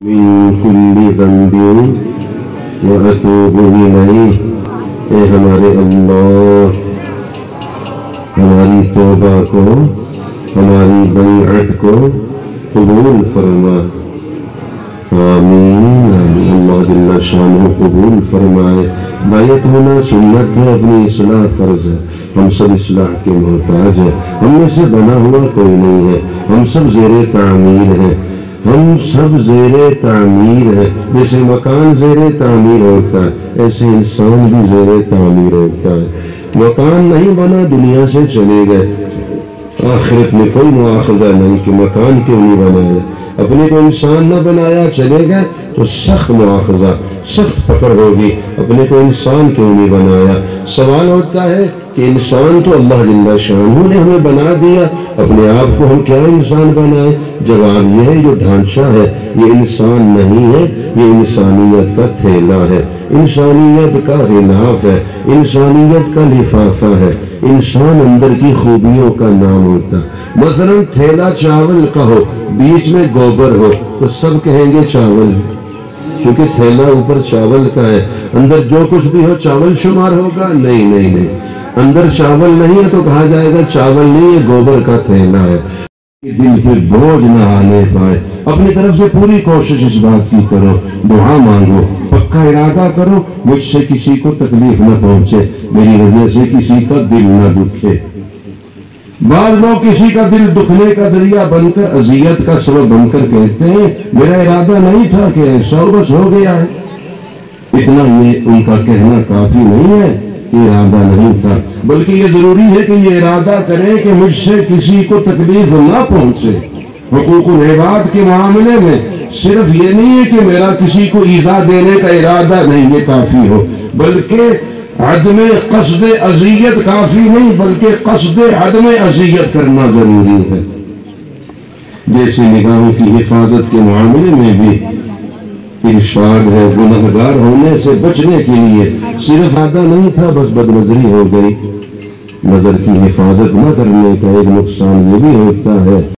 من كل ذنب وأتوب إليه۔ اے ہمارے اللہ، ہماری توبہ کو، ہماری بیعت کو قبول فرما۔ آمین آمین۔ اللہ جل شانہ قبول فرمائے۔ بیعت ہونا سنت ہے، اپنی اصلاح فرض ہے۔ ہم سب اصلاح کے محتاج ہیں، ہم میں سے بنا ہوا کوئی نہیں ہے، ہم سب زیر تعمیر ہیں، ہم سب زیر تعمیر ہیں۔ جیسے مکان زیر تعمیر ہوتا ہے، ایسے انسان بھی زیر تعمیر ہوتا ہے۔ مکان نہیں بنا، دنیا سے چلے گئے، آخرت میں کوئی مواخذہ نہیں کہ مکان کیوں نہیں بنایا۔ اپنے کو انسان نہ بنایا، چلے گئے تو سخت مواخذہ، سخت پکڑ ہوگی۔ اپنے کو انسان کیوں نہیں بنایا؟ سوال ہوتا ہے کہ انسان تو اللہ جل شانہ نے ہمیں بنا دیا، اپنے آپ کو ہم کیا انسان بنائے؟ جواب یہ ہے، جو ڈھانچہ ہے یہ انسان نہیں ہے، یہ انسانیت کا تھیلا ہے، انسانیت کا غلاف ہے، انسانیت کا لفافہ ہے۔ انسان اندر کی خوبیوں کا نام ہوتا ہے۔ مثلا تھیلا چاول کا ہو، بیچ میں گوبر ہو تو سب کہیں گے چاول، کیونکہ تھیلا اوپر چاول کا ہے۔ اندر جو کچھ بھی ہو چاول شمار ہوگا؟ نہیں نہیں نہیں، اندر چاول نہیں ہے تو کہا جائے گا چاول نہیں ہے، گوبر کا تھیلا ہے۔ دل پہ بوجھ نہ آنے پائے، اپنی طرف سے پوری کوشش اس بات کی کرو، دعا مانگو، پکا ارادہ کرو، مجھ سے کسی کو تکلیف نہ پہنچے، میری وجہ سے کسی کا دل نہ دکھے۔ بعض لوگ کسی کا دل دکھنے کا ذریعہ بن کر، اذیت کا سبب بن کر کہتے ہیں میرا ارادہ نہیں تھا کہ ایسا بس ہو گیا ہے۔ اتنا یہ ان کا کہنا کافی نہیں ہے کہ ارادہ نہیں تھا، بلکہ یہ ضروری ہے کہ یہ ارادہ کریں کہ مجھ سے کسی کو تکلیف نہ پہنچے۔ حقوق العباد کے معاملے میں صرف یہ نہیں ہے کہ میرا کسی کو ایذا دینے کا ارادہ نہیں یہ کافی ہو، بلکہ عدم قصد اذیت کافی نہیں، بلکہ قصد عدم اذیت کرنا ضروری ہے۔ جیسے نگاہوں کی حفاظت کے معاملے میں بھی ارشاد ہے، گنہگار ہونے سے بچنے کے لیے صرف ارادہ نہیں تھا، بس بد نظری ہو گئی۔ نظر کی حفاظت نہ کرنے کا ایک نقصان یہ بھی ہوتا ہے